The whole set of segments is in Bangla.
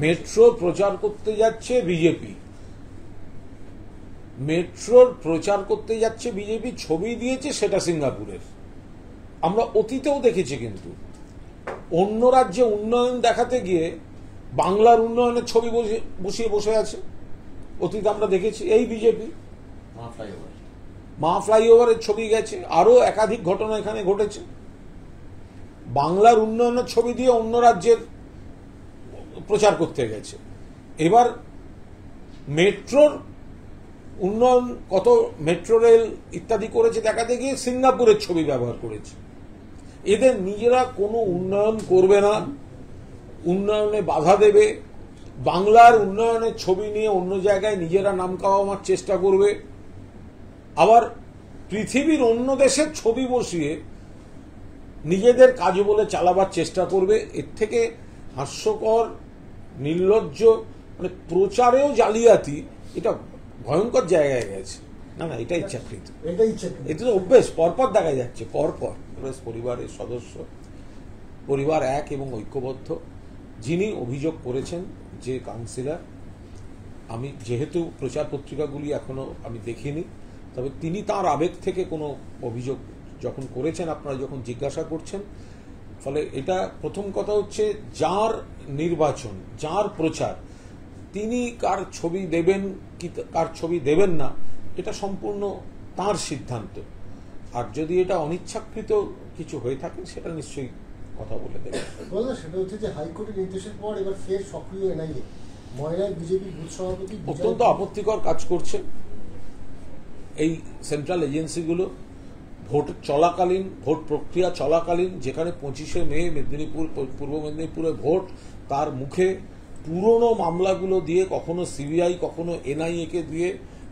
মেট্রোর প্রচার করতে যাচ্ছে বিজেপি, মেট্রোর প্রচার করতে যাচ্ছে বিজেপি, ছবি দিয়েছে সেটা সিঙ্গাপুরের। আমরা অতীতেও দেখেছি, কিন্তু অন্য রাজ্যে উন্নয়ন দেখাতে গিয়ে বাংলার উন্নয়নের ছবি বসিয়ে বসে আছে। অতীতে আমরা দেখেছি এই বিজেপি মা ফ্লাইওভারের ছবি গেছে, আরো একাধিক ঘটনা এখানে ঘটেছে। বাংলার উন্নয়নের ছবি দিয়ে অন্য রাজ্যের প্রচার করতে গেছে। এবার মেট্রোর উন্নয়ন, কত মেট্রো রেল ইত্যাদি করেছে দেখাতে গিয়ে সিঙ্গাপুরের ছবি ব্যবহার করেছে। এদের নিজেরা কোনো উন্নয়ন করবে না, উন্নয়নে বাধা দেবে, বাংলার উন্নয়নের ছবি নিয়ে অন্য জায়গায় নিজেরা নাম কামাবার চেষ্টা করবে, আবার পৃথিবীর অন্য দেশের ছবি বসিয়ে নিজেদের কাজ বলে চালাবার চেষ্টা করবে। এর থেকে হাস্যকর, নির্লজ্জ, মানে প্রচারেও জালিয়াতি, এটা ভয়ঙ্কর জায়গায় গেছে। না না, এটা ইচ্ছাকৃত, এটা তো অভ্যেস, পরপর দেখা যাচ্ছে, পরপর। পরিবারের সদস্য, পরিবার এক এবং ঐক্যবদ্ধ, যিনি অভিযোগ করেছেন যে কাউন্সিলর, আমি যেহেতু প্রচার পত্রিকাগুলি এখনো আমি দেখিনি, তবে তিনি তার আবেগ থেকে কোনো অভিযোগ যখন করেছেন, আপনারা যখন জিজ্ঞাসা করছেন, ফলে এটা প্রথম কথা হচ্ছে যার নির্বাচন, যার প্রচার, তিনি কার ছবি দেবেন কি কার ছবি দেবেন না, এটা সম্পূর্ণ তার সিদ্ধান্ত। আর যদি এটা অনিচ্ছাকৃত কিছু হয়ে থাকে, সেটা নিশ্চয়ই কথা বলে দেবেন। সেটা হচ্ছে যে হাইকোর্টের নির্দেশের পর এবার ফের সক্রিয় এনআইএ, ময়নার বিজেপি বুথ সভাপতি অত্যন্ত আপত্তিকর কাজ করছে এই সেন্ট্রাল এজেন্সিগুলো। ভোট চলাকালীন, ভোট প্রক্রিয়া চলাকালীন, যেখানে 25শে মে মেদিনীপুর, পূর্ব মেদিনীপুরে ভোট, তার মুখে পুরনো মামলাগুলো দিয়ে, কখনো সিবিআই কখনো এনআইএ কে দিয়ে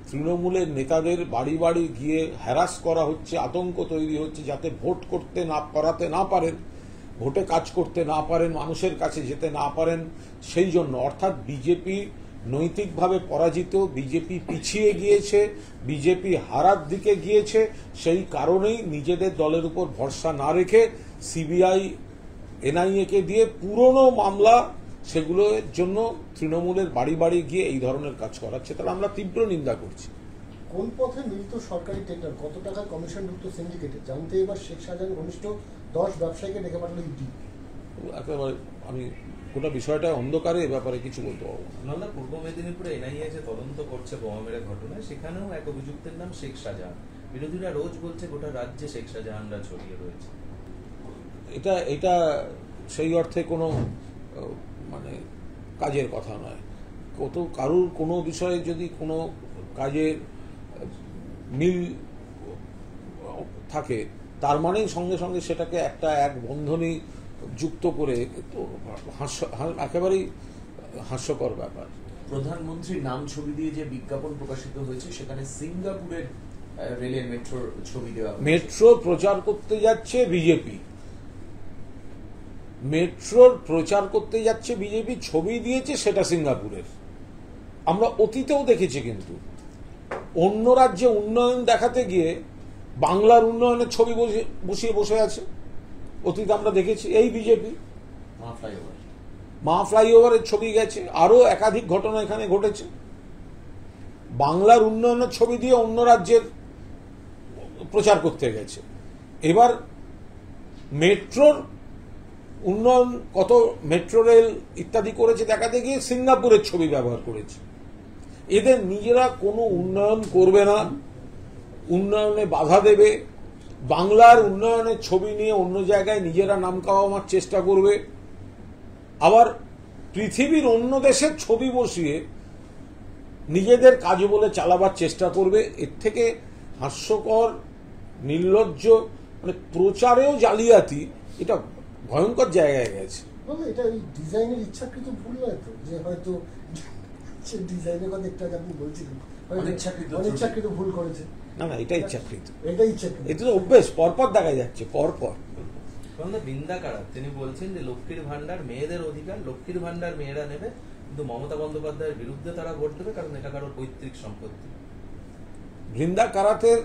তৃণমূলের নেতাদের বাড়ি বাড়ি গিয়ে হ্যারাস করা হচ্ছে, আতঙ্ক তৈরি হচ্ছে, যাতে ভোট করতে না করাতে না পারেন, ভোটে কাজ করতে না পারেন, মানুষের কাছে যেতে না পারেন। সেই জন্য, অর্থাৎ বিজেপি নৈতিকভাবে পরাজিত, বিজেপি পিছিয়ে গিয়েছে, বিজেপি হারার দিকে গিয়েছে। সেই কারণেই নিজেদের দলের উপর ভরসা না রেখে সিবিআই এনআইএ কে দিয়ে পুরনো মামলা, সেগুলোর জন্য তৃণমূলের বাড়ি বাড়ি গিয়ে এই ধরনের কাজ করাচ্ছে। তাহলে আমরা তীব্র নিন্দা করছি। কোন পথে মিলিত সরকারি টেন্ডার, কত টাকা কমিশন ঢুকতো সিন্ডিকেটে, জানতে এবার শেখ শাহজাহান ঘনিষ্ঠ 10 ব্যবসায়ীকে ডেকে পাঠালো ইডি। একেবারে আমি গোটা বিষয়টা অন্ধকারে, এ ব্যাপারে কিছু বলতে পারবো না। পূর্ব মেদিনীপুরে এনআইএ যে তদন্ত করছে বোমা মেরে ঘটনায়, সেখানেও এক অভিযুক্তের নাম শেখ শাহজাহান। বিরোধীরা রোজ বলছে গোটা রাজ্যে শেখ শাহজাহানরা ছড়িয়ে রয়েছে। এটা সেই অর্থে কোনো মানে কাজের কথা নয়। কত কারুর কোনো বিষয়ে যদি কোনো কাজের মিল থাকে, তার মানেই সঙ্গে সঙ্গে সেটাকে এক বন্ধনী যুক্ত করে, তো একেবারেই হাস্যকর ব্যাপার। প্রধানমন্ত্রীর নাম ছবি দিয়ে যে বিজ্ঞাপন প্রকাশিত হয়েছে, সেখানে সিঙ্গাপুরের রেলের মেট্রোর ছবি দেওয়া। মেট্রোর প্রচার করতে যাচ্ছে বিজেপি, মেট্রোর প্রচার করতে যাচ্ছে বিজেপি, ছবি দিয়েছে সেটা সিঙ্গাপুরের। আমরা অতীতেও দেখেছি, কিন্তু অন্য রাজ্যে উন্নয়ন দেখাতে গিয়ে বাংলার উন্নয়নের ছবি বসিয়ে বসে আছে। অতীতে আমরা দেখেছি এই বিজেপি মা ফ্লাইওভারের ছবি গেছে, আরো একাধিক ঘটনা এখানে ঘটেছে। বাংলার উন্নয়নের ছবি দিয়ে অন্য রাজ্যের প্রচার করতে গেছে। এবার মেট্রোর উন্নয়ন, কত মেট্রো রেল ইত্যাদি করেছে দেখাতে গিয়ে সিঙ্গাপুরের ছবি ব্যবহার করেছে। এদের নিজেরা কোনো উন্নয়ন করবে না, উন্নয়নে বাধা দেবে, বাংলার উন্নয়নের ছবি নিয়ে অন্য জায়গায় নিজেরা নাম কামাবার চেষ্টা করবে, আবার পৃথিবীর অন্য দেশের ছবি বসিয়ে নিজেদের কাজ বলে চালাবার চেষ্টা করবে। এর থেকে হাস্যকর, নির্লজ্জ, মানে প্রচারেও জালিয়াতি, এটা ভয়ঙ্কর জায়গায় গেছে। এটা এই ডিজাইনের ইচ্ছাকৃত ভুল নয় তো, যে হয়তো ডিজাইনের কথা একটু আগে আপনি বলছিলেন অনিচ্ছাকৃত ভুল করেছে। না না, এটা ইচ্ছাকৃত, এটা তো এটা অভ্যেস, পরপর দেখা যাচ্ছে, পরপর। বৃন্দা কারা তিনি বলছেন যে লক্ষ্মীর ভান্ডার মেয়েদের অধিকার, লক্ষ্মীর ভান্ডার মেয়েরা নেবে, কিন্তু মমতা বন্দ্যোপাধ্যায়ের বিরুদ্ধে তারা ভোট দেবে, কারণ এটা কারোর পৈতৃক সম্পত্তি। বৃন্দা কারাতের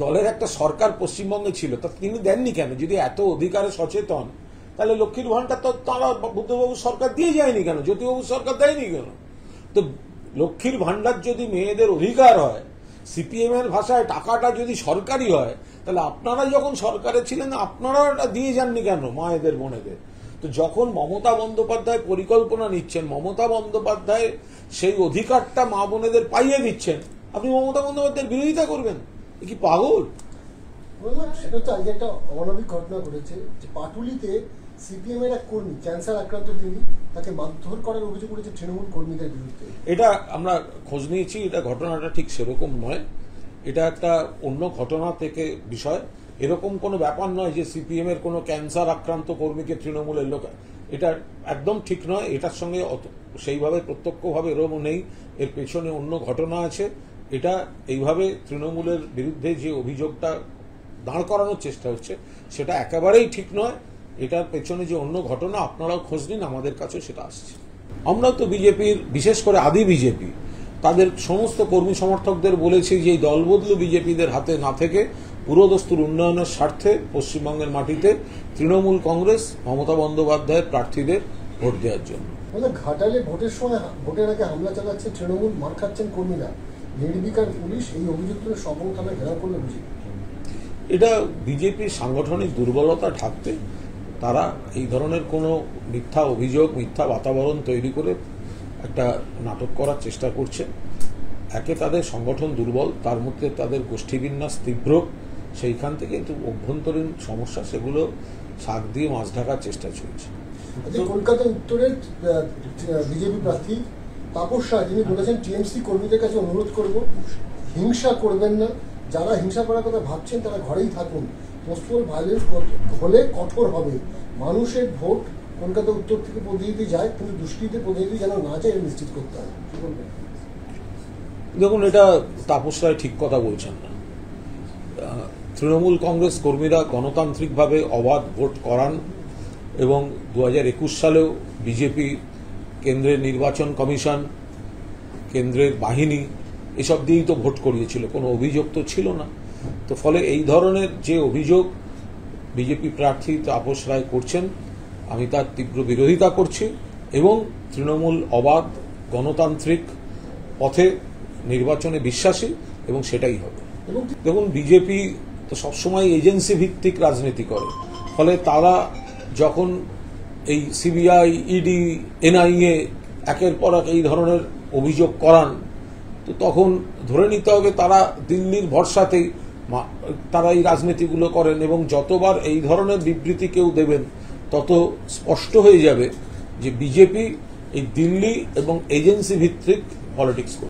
দলের একটা সরকার পশ্চিমবঙ্গে ছিল, তা তিনি দেননি কেন? যদি এত অধিকারে সচেতন, তাহলে লক্ষ্মীর ভাণ্ডার তো তারা বুদ্ধবাবু সরকার দিয়ে যায়নি কেন, জ্যোতিবাবু সরকার দেয়নি কেন? তো লক্ষ্মীর ভাণ্ডার যদি মেয়েদের অধিকার হয়, সিপিএম এর ভাষায় টাকাটা যদি সরকারি হয়, তাহলে আপনারা যখন সরকারে ছিলেন আপনারা ওটা দিয়ে যাননি কেন মায়েদের বোনেদের? তো যখন মমতা বন্দ্যোপাধ্যায় পরিকল্পনা নিচ্ছেন, মমতা বন্দ্যোপাধ্যায় সেই অধিকারটা মা বোনেদের পাইয়ে দিচ্ছেন, আপনি মমতা বন্দ্যোপাধ্যায়ের বিরোধিতা করবেন? এ কি পাগল? সেটা তো আজকে একটা অমানবিক ঘটনা ঘটেছে যে পাটুলিতে সিপিএম এর এক কর্মী ক্যান্সার আক্রান্ত, তিনি তাকে মারধর করার অভিযোগ করেছে তৃণমূল কর্মীদের বিরুদ্ধে। এটা আমরা খোঁজ নিয়েছি, এটা ঘটনাটা ঠিক সেরকম নয়, এটা একটা অন্য ঘটনা থেকে বিষয়। এরকম কোনো ব্যাপার নয় যে সিপিএম এর কোনো ক্যান্সার আক্রান্ত কর্মীকে তৃণমূলের লোক, এটা একদম ঠিক নয়। এটার সঙ্গে সেইভাবে প্রত্যক্ষভাবে এরকম নেই, এর পেছনে অন্য ঘটনা আছে। এটা এইভাবে তৃণমূলের বিরুদ্ধে যে অভিযোগটা দাঁড় করানোর চেষ্টা হচ্ছে সেটা একেবারেই ঠিক নয়। এটার পেছনে যে অন্য ঘটনা, আপনারাও খোঁজ নিন, আমাদের কাছেও সেটা আসছে। আমরাও তো বিজেপির, বিশেষ করে আদি বিজেপি, তাদের সমস্ত কর্মী সমর্থকদের বলেছি যে এই দলবদলু বিজেপিদের হাতে না থেকে পুরোদস্তুর উন্নয়নের স্বার্থে পশ্চিমবঙ্গের মাটিতে তৃণমূল কংগ্রেস মমতা বন্দ্যোপাধ্যায়ের প্রার্থীদের ভোট দেওয়ার জন্য। ঘাটালে ভোটের সময় ভোটের আগে হামলা চালাচ্ছে তৃণমূল, মার খাচ্ছেন কর্মীরা, নির্বিকার পুলিশ, এই অভিযোগ তুলে সবং থানায় ঘেরাও করলো বিজেপি। এটা বিজেপির সাংগঠনিক দুর্বলতা ঢাকতে তারা এই ধরনের কোনো মিথ্যা অভিযোগ, মিথ্যা বাতাবরণ তৈরি করে একটা নাটক করার চেষ্টা করছে। একে তাদের সংগঠন দুর্বল, তার মধ্যে তাদের গোষ্ঠীবিন্যাস তীব্র, সেইখান থেকে একটু অভ্যন্তরীণ সমস্যা, সেগুলো শাক দিয়ে মাছ ঢাকার চেষ্টা চলছে। কলকাতা উত্তরের বিজেপি প্রার্থী তাপস শাহ, যিনি বলেছেন টিএমসি কর্মীদের কাছে অনুরোধ করব, হিংসা করবেন না, যারা হিংসা করার কথা ভাবছেন তারা ঘরেই থাকুন, পোস্টপোল ভায়োলেন্স হলে কঠোর হবে। মানুষের ভোট কলকাতা উত্তর থেকে প্রতিনিধি যায়, কিন্তু দুষ্কৃতীদের প্রতিনিধি যেন না যায় এটা নিশ্চিত করতে হবে। কি বলবেন? দেখুন, এটা তাপস রায় ঠিক কথা বলছেন না। তৃণমূল কংগ্রেস কর্মীরা গণতান্ত্রিকভাবে অবাধ ভোট করান এবং 2021 সালেও বিজেপি কেন্দ্রের নির্বাচন কমিশন, কেন্দ্রের বাহিনী এসব দিয়েই তো ভোট করিয়েছিল, কোনো অভিযোগ তো ছিল না। তো ফলে এই ধরনের যে অভিযোগ বিজেপি প্রার্থী তাপস রায় করছেন, আমি তার তীব্র বিরোধিতা করছি এবং তৃণমূল অবাধ গণতান্ত্রিক পথে নির্বাচনে বিশ্বাসী এবং সেটাই হবে। দেখুন, বিজেপি তো সবসময় এজেন্সি ভিত্তিক রাজনীতি করে, ফলে তারা যখন এই সিবিআই, ইডি, এনআইএ একের পর এক এই ধরনের অভিযোগ করান, তো তখন ধরে নিতে হবে তারা দিল্লির ভরসাতেই তারা এই রাজনীতিগুলো করেন এবং যতবার এই ধরনের বিবৃতি কেউ দেবেন তত স্পষ্ট হয়ে যাবে যে বিজেপি এই দিল্লি এবং এজেন্সি ভিত্তিক পলিটিক্স করে।